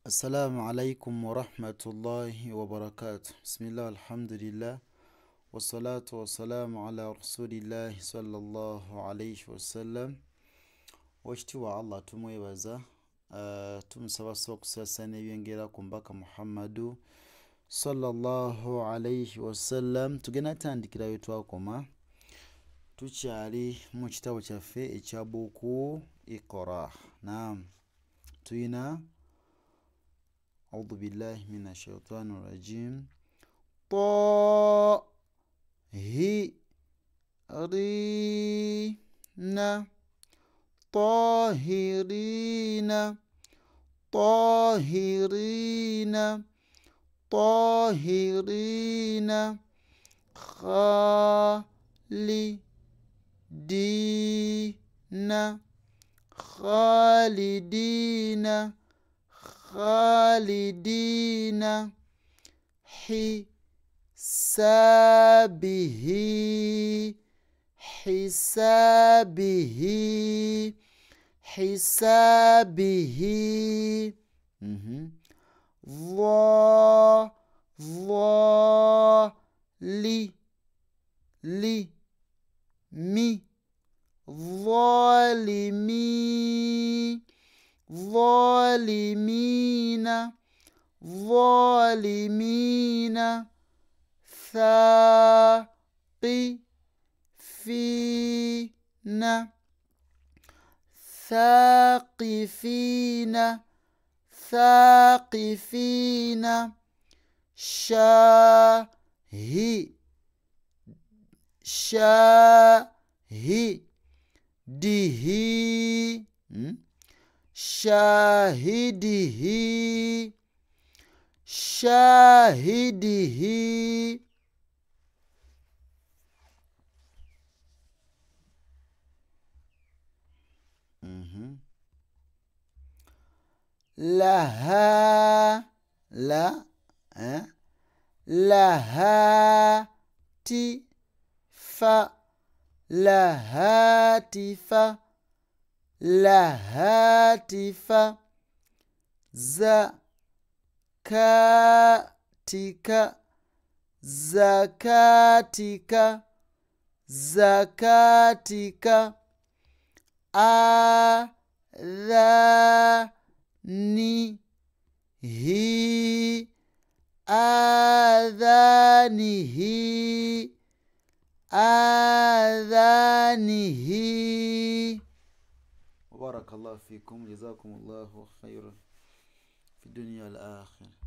السلام عليكم ورحمة الله وبركاته. بسم الله الحمد لله والصلاة والسلام على رسول الله صلى الله عليه وسلم. واشتوى الله تمويبازا تمسوا سوق ساساني بينجيرا كمباك محمد صلى الله عليه وسلم. تugena tandikira wetwakoma tukyali mu kitabo kyaffe ekyabuku Iqra. Naam, tuyina أعوذ بالله من الشيطان الرجيم. طاهرين طاهرين طاهرين طاهرين خالدين خالدين خالدين حسابه حسابه حسابه ظالمي ظالمي ظالمين ظالمين ثاقفين ثاقفين ثاقفين شاهده شاهده لها لهاتف لهاتف لهاتف زكاتك زكاتك زكاتك آذانه آذانه آذانه. بارك الله فيكم، جزاكم الله خيرا في الدنيا والآخرة.